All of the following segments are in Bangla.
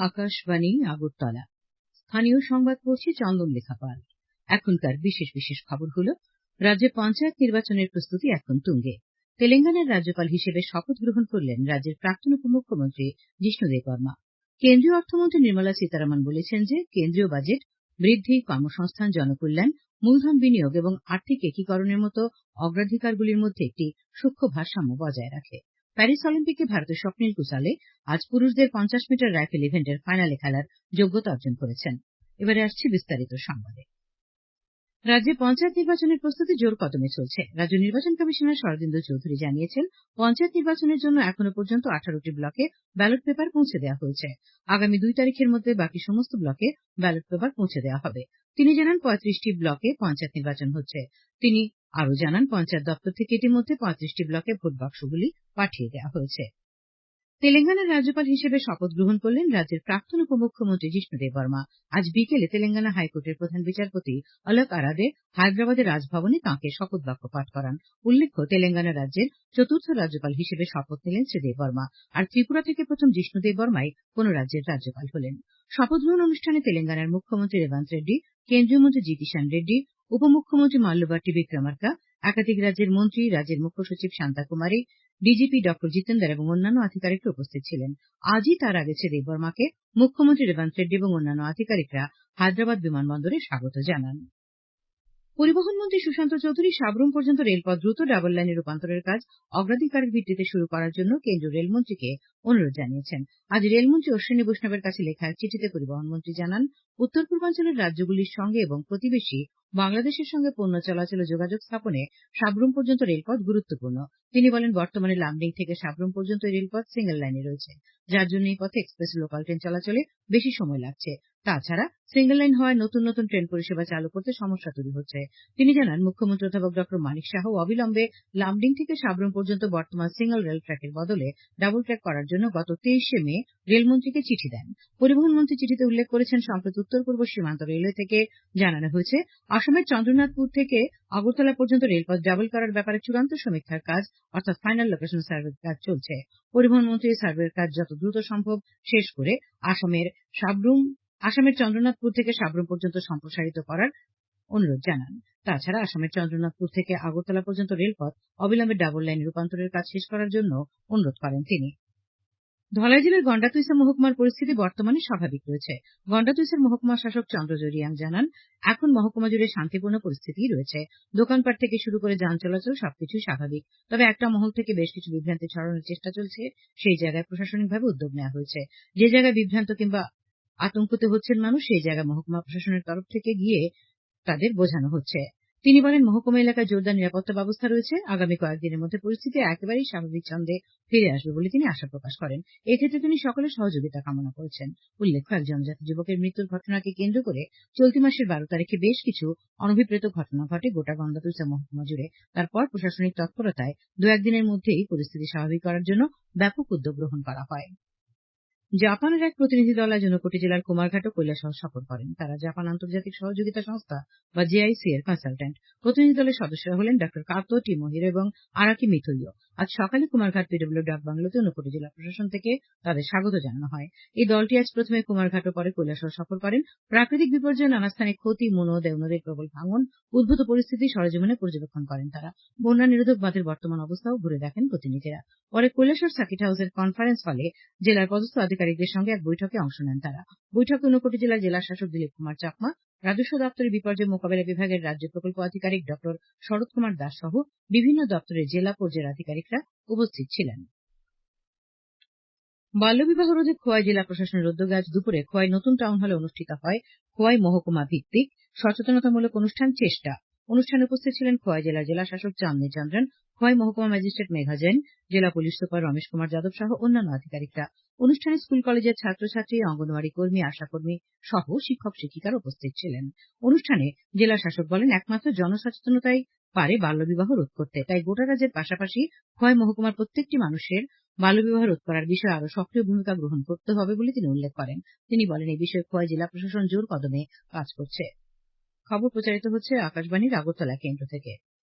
আকাশবাণী আগরতলা। স্থানীয় সংবাদ পড়ছি চন্দন লেখা পাল। এখনকার বিশেষ বিশেষ খবর হল, রাজ্যে পঞ্চায়েত নির্বাচনের প্রস্তুতি এখন তুঙ্গে। তেলেঙ্গানার রাজ্যপাল হিসেবে শপথ গ্রহণ করলেন রাজ্যের প্রাক্তন উপমুখ্যমন্ত্রী জিষ্ণু দেববর্মা। কেন্দ্রীয় অর্থমন্ত্রী নির্মলা সীতারামন বলেছেন যে কেন্দ্রীয় বাজেট বৃদ্ধি, কর্মসংস্থান, জনকল্যাণ, মূলধন বিনিয়োগ এবং আর্থিক একীকরণের মতো অগ্রাধিকারগুলির মধ্যে একটি সূক্ষ্ম ভারসাম্য বজায় রাখে। প্যারিস অলিম্পিকে ভারতের স্বপ্নিল কুসালে আজ পুরুষদের 50 মিটার রাইফেল ইভেন্টের ফাইনালে খেলার যোগ্যতা অর্জন করেছেন। এবারে আসছি বিস্তারিত সংবাদে। রাজ্যে পঞ্চায়েত নির্বাচনের প্রস্তুতি জোর কদমে চলছে। রাজ্য নির্বাচন কমিশনার শরদিন্দু চৌধুরী জানিয়েছেন, পঞ্চায়েত নির্বাচনের জন্য এখনো পর্যন্ত 18টি ব্লকে ব্যালট পেপার পৌঁছে দেওয়া হয়েছে। আগামী 2 তারিখের মধ্যে বাকি সমস্ত ব্লকে ব্যালট পেপার পৌঁছে দেওয়া হবে। তিনি জানান 35টি ব্লকে পঞ্চায়েত নির্বাচন হচ্ছে। তিনি আরও জানান, পঞ্চায়েত দপ্তর থেকে ইতিমধ্যে 35টি ব্লকে ভোট বাক্সগুলি পাঠিয়ে দেওয়া হয়েছে। তেলেঙ্গানার রাজ্যপাল হিসেবে শপথ গ্রহণ করলেন রাজ্যের প্রাক্তন উপমুখ্যমন্ত্রী জিষ্ণু দেববর্মা। আজ বিকেলে তেলেঙ্গানা হাইকোর্টের প্রধান বিচারপতি অলোক আরাদে হায়দ্রাবাদের রাজভবনে তাঁকে শপথ বাক্য পাঠ করান। উল্লেখ্য, তেলেঙ্গানা রাজ্যের চতুর্থ রাজ্যপাল হিসেবে শপথ নিলেন শ্রী দেববর্মা। আর ত্রিপুরা থেকে প্রথম জিষ্ণু দেববর্মাই কোন রাজ্যের রাজ্যপাল হলেন। শপথ গ্রহণ অনুষ্ঠানে তেলেঙ্গানার মুখ্যমন্ত্রী রেবন্ত রেড্ডি, কেন্দ্রীয় মন্ত্রী জি কিষাণ রেড্ডি, উপমুখ্যমন্ত্রী মাল্যবাট্টি বিক্রমার্কা, একাধিক রাজ্যের মন্ত্রী, রাজ্যের মুখ্য সচিব শান্তা কুমারী, ডিজিপি ডক্টর জিতেন্দর এবং অন্যান্য আধিকারিকরা উপস্থিত ছিলেন। আজই তার আগে শ্রী দেববর্মাকে মুখ্যমন্ত্রী রেবন্ত রেড্ডি এবং অন্যান্য আধিকারিকরা হায়দ্রাবাদ বিমানবন্দরে স্বাগত জানান। পরিবহন মন্ত্রী সুশান্ত চৌধুরী সাবরুম পর্যন্ত রেলপথ দ্রুত ডাবল লাইনে রূপান্তরের কাজ অগ্রাধিকারের ভিত্তিতে শুরু করার জন্য কেন্দ্রীয় রেলমন্ত্রীকে অনুরোধ জানিয়েছেন। আজ রেলমন্ত্রী অশ্বিনী বৈষ্ণবের কাছে লেখা এক চিঠিতে পরিবহন মন্ত্রী জানান, উত্তর পূর্বাঞ্চলের রাজ্যগুলির সঙ্গে এবং প্রতিবেশী বাংলাদেশের সঙ্গে পণ্য চলাচল ও যোগাযোগ স্থাপনে সাবরুম পর্যন্ত রেলপথ গুরুত্বপূর্ণ। তিনি বলেন, বর্তমানে লামডিং থেকে সাবরুম পর্যন্ত এই রেলপথ সিঙ্গেল লাইনে রয়েছে, যার জন্য এই পথে এক্সপ্রেস লোকাল ট্রেন চলাচলে বেশি সময় লাগছে। তাছাড়া সিঙ্গেল লাইন হওয়ায় নতুন নতুন ট্রেন পরিষেবা চালু করতে সমস্যা তৈরি হচ্ছে। তিনি জানান, মুখ্যমন্ত্রী অধ্যাপক ডক্টর মানিক সাহা অবিলম্বে লামডিং থেকে সাবরুম পর্যন্ত বর্তমান সিঙ্গেল রেল ট্র্যাকের বদলে ডাবল ট্র্যাক করার জন্য গত 23শে মে রেলমন্ত্রীকে চিঠি দেন। পরিবহন মন্ত্রী চিঠিতে উল্লেখ করেছেন, সম্প্রতি উত্তর পূর্ব সীমান্ত রেলওয়ে থেকে জানানো হয়েছে, আসামের চন্দ্রনাথপুর থেকে আগরতলা পর্যন্ত রেলপথ ডাবল করার ব্যাপারে চূড়ান্ত সমীক্ষার কাজ অর্থাৎ ফাইনাল লোকেশন সার্ভের কাজ চলছে। পরিবহন মন্ত্রী সার্ভের কাজ যত দ্রুত সম্ভব শেষ করে আসামের চন্দ্রনাথপুর থেকে সাবরুম পর্যন্ত সম্প্রসারিত করার অনুরোধ জানান। তাছাড়া আসামের চন্দ্রনাথপুর থেকে আগরতলা পর্যন্ত রেলপথ অবিলম্বে ডাবল লাইনে রূপান্তরের কাজ শেষ করার জন্য অনুরোধ করেন তিনি। ধলাই জেলার গন্ডাতুইসা মহকুমার পরিস্থিতি বর্তমানে স্বাভাবিক রয়েছে। গন্ডাতুইসার মহকুমা শাসক চন্দ্রজয় রিয়াং জানান, এখন মহকুমা জুড়ে শান্তিপূর্ণ পরিস্থিতি রয়েছে। দোকানপাট থেকে শুরু করে যান চলাচল সবকিছুই স্বাভাবিক। তবে একটা মহল থেকে বেশ কিছু বিভ্রান্তি ছড়ানোর চেষ্টা চলছে, সেই জায়গায় প্রশাসনিকভাবে উদ্যোগ নেওয়া হয়েছে। যে জায়গায় বিভ্রান্ত কিংবা আতঙ্কিত হচ্ছেন মানুষ, সেই জায়গায় মহকুমা প্রশাসনের তরফ থেকে গিয়ে তাদের বোঝানো হচ্ছে। তিনি বলেন, মহকুমা এলাকায় জোরদার নিরাপত্তা ব্যবস্থা রয়েছে। আগামী কয়েকদিনের মধ্যে পরিস্থিতি একেবারেই স্বাভাবিক ছন্দে ফিরে আসবে বলে তিনি আশা প্রকাশ করেন। এক্ষেত্রে তিনি সকলের সহযোগিতা কামনা করেছেন। উল্লেখ্য, এক জনজাতি যুবকের মৃত্যুর ঘটনাকে কেন্দ্র করে চলতি মাসের 12 তারিখে বেশ কিছু অনভিপ্রেত ঘটনা ঘটে গোটা গন্ডাতুইসা মহকুমা জুড়ে। তারপর প্রশাসনিক তৎপরতায় 2-1 দিনের মধ্যেই পরিস্থিতি স্বাভাবিক করার জন্য ব্যাপক উদ্যোগ গ্রহণ করা হয়। জাপানের এক প্রতিনিধি দল আজ ঊনকোটি জেলার কুমারঘাট ও কৈলাসহর সফর করেন। তারা জাপান আন্তর্জাতিক সহযোগিতা সংস্থা বা জেআইসি এর কনসালটেন্ট। প্রতিনিধি দলের সদস্যরা হলেন ডক্টর কাতো টিমোহিরো এবং আরাকি মিথুইও। আজ সকালে কুমারঘাট পিডব্লিউ ডাক বাংলোতে ঊনকোটি জেলা প্রশাসন থেকে তাদের স্বাগত জানানো হয়। এই দলটি আজ প্রথমে কুমারঘাট ও পরে কৈলাসহর সফর করেন। প্রাকৃতিক বিপর্যয়ে নানা স্থানে ক্ষতি, মনো, দেওনদীর প্রবল ভাঙন, উদ্ভূত পরিস্থিতি সরেজমিনে পর্যবেক্ষণ করেন তারা। বন্যা নিরোধক বাঁধের বর্তমান অবস্থাও ঘুরে দেখেন প্রতিনিধিরা। পরে কৈলাসহর সার্কিট হাউসের কনফারেন্স হলে জেলার পদস্থ আধিকারিকদের সঙ্গে এক বৈঠকে অংশ নেন তারা। বৈঠকে ঊনকোটি জেলার জেলা শাসক দিলীপ কুমার চাকমা, রাজস্ব দপ্তরের বিপর্যয় মোকাবিলা বিভাগের রাজ্য প্রকল্প আধিকারিক ডক্টর শরৎ কুমার দাস সহ বিভিন্ন দপ্তরের জেলা পর্যায়ের আধিকারিকরা উপস্থিত ছিলেন। বাল্যবিবাহ রোধে খোয়াই জেলা প্রশাসনের উদ্যোগে আজ দুপুরে খোয়াই নতুন টাউন হলে অনুষ্ঠিত হয় খোয়াই মহকুমা ভিত্তিক সচেতনতামূলক অনুষ্ঠান চেষ্টা। অনুষ্ঠানে উপস্থিত ছিলেন খোয়াই জেলার জেলা শাসক চাঁদনী চন্দ্রন, খোয়াই মহকুমা ম্যাজিস্ট্রেট মেঘা জৈন, জেলা পুলিশ সুপার রমেশ কুমার যাদব সহ অন্যান্য আধিকারিকরা। অনুষ্ঠানে স্কুল কলেজের ছাত্রছাত্রী, অঙ্গনওয়াড়ি কর্মী, আশাকর্মী সহ শিক্ষক শিক্ষিকারা উপস্থিত ছিলেন। অনুষ্ঠানে জেলা শাসক বলেন, একমাত্র জনসচেতনতাই পারে বাল্যবিবাহ রোধ করতে। তাই গোটা রাজ্যের পাশাপাশি খোয়াই মহকুমার প্রত্যেকটি মানুষের বাল্যবিবাহ রোধ করার বিষয়ে আরো সক্রিয় ভূমিকা গ্রহণ করতে হবে বলে তিনি উল্লেখ করেন। তিনি বলেন, এই বিষয়ে খোয়াই জেলা প্রশাসন জোর কদমে কাজ করছে। খবর প্রচারিত হচ্ছে আকাশবাণীর আগরতলা কেন্দ্র থেকে।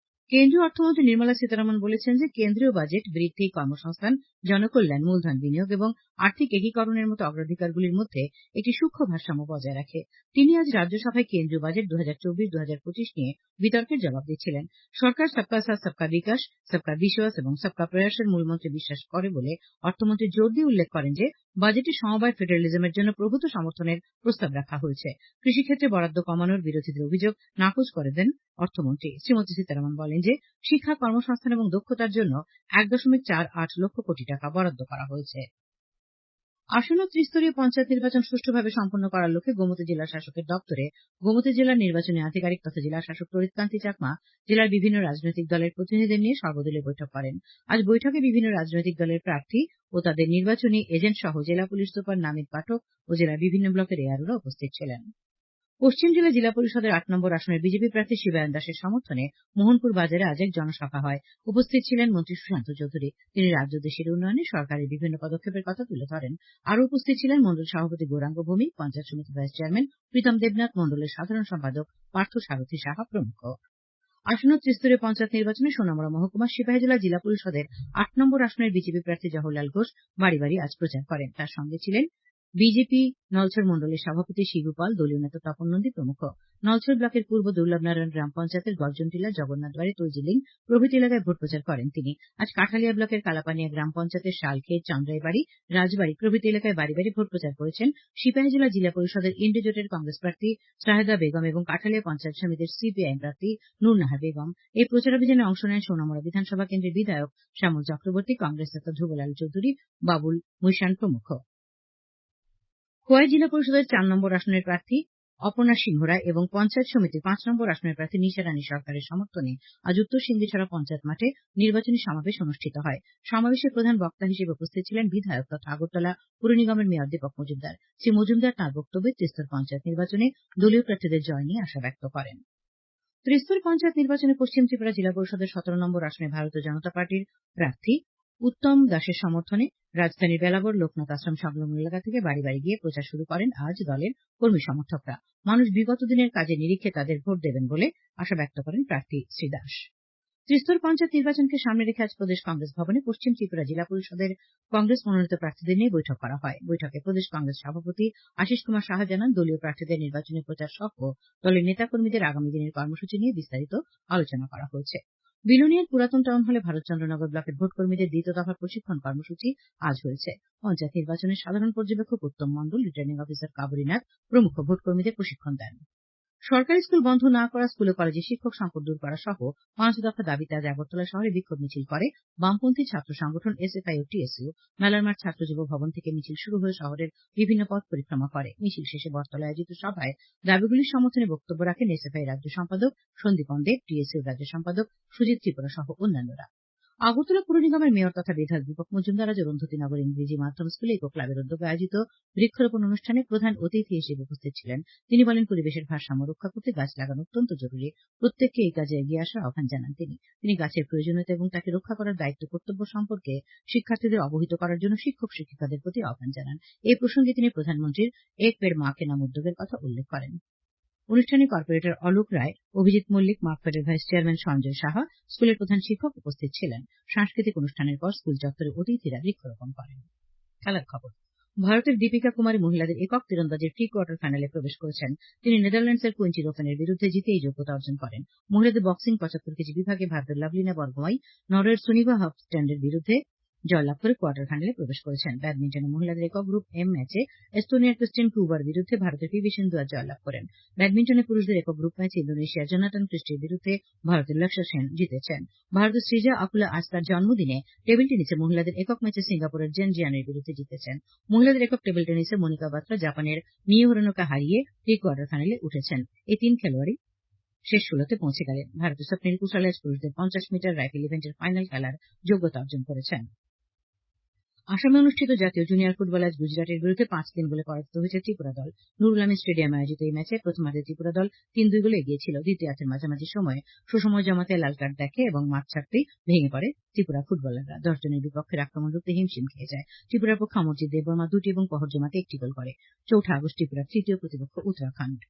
কেন্দ্রীয় অর্থমন্ত্রী নির্মলা সীতারমণ বলেছেন যে কেন্দ্রীয় বাজেট বৃদ্ধি, কর্মসংস্থান, জনকল্যাণ, মূলধন বিনিয়োগ এবং আর্থিক একীকরণের মতো অগ্রাধিকারগুলির মধ্যে একটি সূক্ষ্ম ভারসাম্য বজায় রাখে। তিনি আজ রাজ্যসভায় কেন্দ্রীয় বাজেট 2024-2025 নিয়ে বিতর্কের জবাব দিচ্ছিলেন। সরকার সবকা সাথ সবকা বিকাশ, সবকা বিশ্বাস এবং সবকা প্রয়াসের মূলমন্ত্রে বিশ্বাস করে বলে অর্থমন্ত্রী জোর দিয়ে উল্লেখ করেন যে বাজেটে সমবায় ফেডারেলিজমের জন্য প্রভূত সমর্থনের প্রস্তাব রাখা হয়েছে। কৃষিক্ষেত্রে বরাদ্দ কমানোর বিরোধীদের অভিযোগ নাকচ করে দেন অর্থমন্ত্রী। শ্রীমতী সীতারমণ বলেন যে শিক্ষা, কর্মসংস্থান এবং দক্ষতার জন্য 1.48 লক্ষ কোটি টাকা বরাদ্দ করা হয়েছে। আসন্ন ত্রিস্তরীয় পঞ্চায়েত নির্বাচন সুষ্ঠুভাবে সম্পন্ন করার লক্ষ্যে গোমতী জেলা শাসকের দপ্তরে গোমতী জেলার নির্বাচনী আধিকারিক তথা জেলা শাসক তরিৎকান্তি চাকমা জেলার বিভিন্ন রাজনৈতিক দলের প্রতিনিধিদের নিয়ে সর্বদলীয় বৈঠক করেন। আজ বৈঠকে বিভিন্ন রাজনৈতিক দলের প্রার্থী ও তাদের নির্বাচনী এজেন্ট সহ জেলা পুলিশ সুপার নামিত পাঠক ও জেলার বিভিন্ন ব্লকের এআরওরা উপস্থিত ছিলেন। পশ্চিম জেলা জিলা পরিষদের 8 নম্বর আসনের বিজেপি প্রার্থী শিবায়ন দাসের সমর্থনে মোহনপুর বাজারে আজ এক জনসভা হয়। উপস্থিত ছিলেন মন্ত্রী সুশান্ত চৌধুরী। তিনি রাজ্য দেশের উন্নয়নে সরকারের বিভিন্ন পদক্ষেপের কথা তুলে ধরেন। আরও উপস্থিত ছিলেন মন্ডল সভাপতি গৌরাঙ্গ ভৌমিক, পঞ্চায়েত সমিতি ভাইস চেয়ারম্যান প্রীতম দেবনাথ, মন্ডলের সাধারণ সম্পাদক পার্থ সারথী সাহা প্রমুখ। আসন্ন ত্রিস্তরীয় পঞ্চায়েত নির্বাচনে সোনামুড়া মহকুমার সিপাহীজলা জিলা পরিষদের 8 নম্বর আসনের বিজেপি প্রার্থী জওহরলাল ঘোষ বাড়ি বাড়ি আজ প্রচার করেন। তার সঙ্গে ছিলেন বিজেপি নলছর মন্ডলের সভাপতি শিবু পাল, দলীয় নেতা তপন নন্দী প্রমুখ। নলছর ব্লকের পূর্ব দুর্লভনারায়ণ গ্রাম পঞ্চায়েতের গর্জনটিলা, জগন্নাথবাড়ি, তুলজিলিং প্রভৃতি এলাকায় ভোট প্রচার করেন তিনি। আজ কাঠালিয়া ব্লকের কালাপানিয়া গ্রাম পঞ্চায়েতের শালখেত, চান্দ্রাইবাড়ি, রাজবাড়ি প্রভৃতি এলাকায় বাড়ি বাড়ি ভোট প্রচার করেছেন সিপাহীজলা জিলা পরিষদের ইন্ডি জোটের কংগ্রেস প্রার্থী শাহেদা বেগম এবং কাঠালিয়া পঞ্চায়েত সমিতির সিপিআইএম প্রার্থী নূর নাহার বেগম। এই প্রচারাভিযানে অংশ নেন সোনামুড়া বিধানসভা কেন্দ্রের বিধায়ক শ্যামল চক্রবর্তী, কংগ্রেস নেতা ধ্রুবলাল চৌধুরী, বাবুল মুইশান প্রমুখ। খোয়াই জেলা পরিষদের 4 নম্বর আসনের প্রার্থী অপর্ণা সিংহ রায় এবং পঞ্চায়েত সমিতির 5 নম্বর আসনের প্রার্থী নিশা রানী সরকারের সমর্থনে আজ উত্তর সিন্দিছড়া পঞ্চায়েত মাঠে নির্বাচনী সমাবেশ অনুষ্ঠিত হয়। সমাবেশে প্রধান বক্তা হিসেবে উপস্থিত ছিলেন বিধায়ক তথা আগরতলা পুর নিগমের মেয়র দীপক মজুমদার। শ্রী মজুমদার তাঁর বক্তব্যে ত্রিস্তর পঞ্চায়েত নির্বাচনে দলীয় প্রার্থীদের জয় নিয়ে আশা ব্যক্ত করেন। ত্রিস্তর পঞ্চায়েত নির্বাচনে পশ্চিম ত্রিপুরা জেলা পরিষদের 17 নম্বর আসনে ভারতীয় জনতা পার্টির প্রার্থী উত্তম দাসের সমর্থনে রাজধানীর বেলাবর লোকনাথ আশ্রম সংলগ্ন এলাকা থেকে বাড়ি বাড়ি গিয়ে প্রচার শুরু করেন আজ দলের কর্মী সমর্থকরা। মানুষ বিগত দিনের কাজের নিরিখে তাদের ভোট দেবেন বলে আশা ব্যক্ত করেন প্রার্থী শ্রী দাস। ত্রিস্তর পঞ্চায়েত নির্বাচনকে সামনে রেখে আজ প্রদেশ কংগ্রেস ভবনে পশ্চিম ত্রিপুরা জেলা পরিষদের কংগ্রেস মনোনীত প্রার্থীদের নিয়ে বৈঠক করা হয়। বৈঠকে প্রদেশ কংগ্রেস সভাপতি আশিস কুমার সাহা জানান, দলীয় প্রার্থীদের নির্বাচনী প্রচার সহ দলের নেতাকর্মীদের আগামী দিনের কর্মসূচি নিয়ে বিস্তারিত আলোচনা করা হয়েছে। বিলোনিয়ার পুরাতন টাউন হলে ভারতচন্দ্রনগর ব্লকের ভোটকর্মীদের দ্বিতীয় দফার প্রশিক্ষণ কর্মসূচি আজ হয়েছে। পঞ্চায়েত নির্বাচনের সাধারণ পর্যবেক্ষক উত্তম মণ্ডল, রিটার্নিং অফিসার কাবরীনাথ প্রমুখ ভোটকর্মীদের প্রশিক্ষণ দেন। সরকারি স্কুল বন্ধ না করা, স্কুল ও কলেজে শিক্ষক সংকট দূর করা সহ 5 দফা দাবিতে আজ আগরতলা শহরে বিক্ষোভ মিছিল করে বামপন্থী ছাত্র সংগঠন এসএফআই ও টিএসইউ। মেলারমাঠ ছাত্র যুব ভবন থেকে মিছিল শুরু হয়ে শহরের বিভিন্ন পথ পরিক্রমা করে। মিছিল শেষে বটতলায় আয়োজিত সভায় দাবিগুলির সমর্থনে বক্তব্য রাখেন এসএফআই রাজ্য সম্পাদক সন্দীপন দেব, টিএসইউ রাজ্য সম্পাদক সুজিত ত্রিপুরা সহ অন্যান্যরা। আগরতলা পুর নিগমের মেয়র তথা বিধায়ক দীপক মজুমদার আজ অরুন্ধতিনগর ইংরেজি মাধ্যম স্কুলে ইকো ক্লাবের উদ্যোগে আয়োজিত বৃক্ষরোপণ অনুষ্ঠানে প্রধান অতিথি হিসেবে উপস্থিত ছিলেন। তিনি বলেন, পরিবেশের ভারসাম্য রক্ষা করতে গাছ লাগানো অত্যন্ত জরুরি। প্রত্যেককে এই কাজে এগিয়ে আসার আহ্বান জানান তিনি গাছের প্রয়োজনীয়তা এবং তাকে রক্ষা করার দায়িত্ব কর্তব্য সম্পর্কে শিক্ষার্থীদের অবহিত করার জন্য শিক্ষক শিক্ষিকাদের প্রতি আহ্বান জানান। এই প্রসঙ্গে তিনি প্রধানমন্ত্রীর এক পেড় মা কে নাম উদ্যোগের কথা উল্লেখ করেন। অনুষ্ঠানে কর্পোরেটর অলোক রায়, অভিজিৎ মল্লিক, মার্কফেডের ভাইস চেয়ারম্যান সঞ্জয় সাহা, স্কুলের প্রধান শিক্ষক উপস্থিত ছিলেন। সাংস্কৃতিক অনুষ্ঠানের পর স্কুল চত্বরে অতিথিরা বৃক্ষরোপণ করেন। খেলার খবর। ভারতের দীপিকা কুমারী মহিলাদের একক তীরন্দাজের প্রি কোয়ার্টার ফাইনালে প্রবেশ করেছেন। তিনি নেদারল্যান্ডসের কুইন্টি রোফেনের বিরুদ্ধে জিতে এই যোগ্যতা অর্জন করেন। মহিলাদের বক্সিং 75 কেজি বিভাগে ভারতের লাভলিনা বরগোহাই নরওয়ের সুনিভা হফস্ট্যান্ডের বিরুদ্ধে জয়লাভ করে কোয়ার্টার ফাইনালে প্রবেশ করেছেন। ব্যাডমিন্টনে মহিলাদের একক গ্রুপ এম ম্যাচে এস্তোনিয়ার ক্রিস্টিন ক্রুবার বিরুদ্ধে ভারতের পিভি সিন্ধু আজ জয়লাভ করেন। ব্যাডমিন্টনে পুরুষদের একক গ্রুপ ম্যাচে ইন্দোনেশিয়ার জোনাথন ক্রিস্টির বিরুদ্ধে ভারতের লক্ষ্য সেন জিতেছেন। ভারতের সৃজা আকুলা আজ তার জন্মদিনে টেবিল টেনিসে মহিলাদের একক ম্যাচে সিঙ্গাপুরের জেন জিয়ানের বিরুদ্ধে জিতেছেন। মহিলাদের একক টেবিল টেনিসে মনিকা বাত্রা জাপানের মিও হিরোনোকে হারিয়ে প্রি কোয়ার্টার ফাইনালে উঠেছেন। এই 3 খেলোয়াড়ই শেষ 16তে পৌঁছে গেলেন। ভারতের স্বপ্নিল কুশল আজ পুরুষদের 50 মিটার রাইফেল ইভেন্টের ফাইনাল খেলার যোগ্যতা অর্জন করেছেন। আসামে অনুষ্ঠিত জাতীয় জুনিয়র ফুটবল আজ গুজরাটের বিরুদ্ধে 5-3 গোলে পরাজিত হয়েছে ত্রিপুরা দল। নুরুল আমিন স্টেডিয়ামে আয়োজিত এই ম্যাচে প্রথমার্ধে ত্রিপুরা দল 3-2 গোলে এগিয়ে ছিল। দ্বিতীয়ার্ধের মাঝামাঝি সময়ে সুসময় জমাতে লাল কার্ড দেখে এবং মাঠ ছাড়তেই ভেঙে পড়ে ত্রিপুরা ফুটবলাররা। 10 জনের বিপক্ষের আক্রমণ রুখতে হিমশিম খেয়ে যায়। ত্রিপুরার পক্ষে অমরজিৎ দেববর্মা 2টি এবং পহর জমাতে 1টি গোল করে। 4 আগস্ট ত্রিপুরার তৃতীয় প্রতিপক্ষ উত্তরাখণ্ড।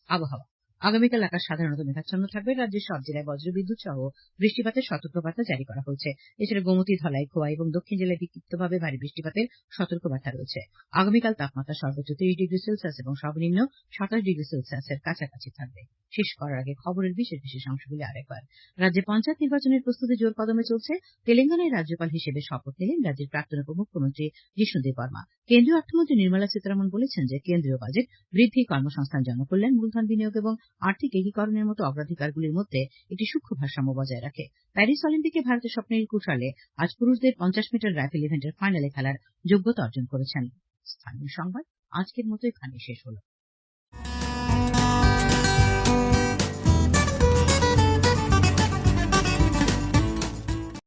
আবহাওয়া। আগামীকাল আকাশ সাধারণত মেঘাচ্ছন্ন থাকবে। রাজ্যের সব জেলায় বজ্রবিদ্যুৎ সহ বৃষ্টিপাতের সতর্কবার্তা জারি করা হয়েছে। এছাড়া গোমতী, ধলাই, খোয়াই এবং দক্ষিণ জেলায় বিক্ষিপ্তভাবে ভারী বৃষ্টিপাতের সতর্কবার্তা রয়েছে। আগামীকাল তাপমাত্রা সর্বোচ্চ 30°C এবং সর্বনিম্ন 27°C কাছাকাছি থাকবে। শেষ করার আগে খবরের বিশেষ বিশেষ অংশগুলি আরেকবার। রাজ্যে পঞ্চায়েত নির্বাচনের প্রস্তুতি জোর কদমে চলছে। তেলেঙ্গানায় রাজ্যপাল হিসেবে শপথ নিলেন রাজ্যের প্রাক্তন উপমুখ্যমন্ত্রী জিষ্ণুদেব বর্মা। কেন্দ্রীয় অর্থমন্ত্রী নির্মলা সীতারমণ বলেছেন যে কেন্দ্রীয় বাজেট বৃদ্ধি, কর্মসংস্থান, জনকল্যাণ, মূলধন বিনিয়োগ এবং আর্থিক এগীকরণের মতো অগ্রাধিকারগুলির মধ্যে একটি সূক্ষ্ম ভারসাম্য বজায় রাখে। প্যারিস অলিম্পিকে ভারতের স্বপ্নের কুশালে আজ পুরুষদের 50 মিটার রাইফেল ইভেন্টের ফাইনালে খেলার যোগ্যতা অর্জন করেছেন। স্থানীয় সংবাদ আজকের মতো এখানেই শেষ হলো।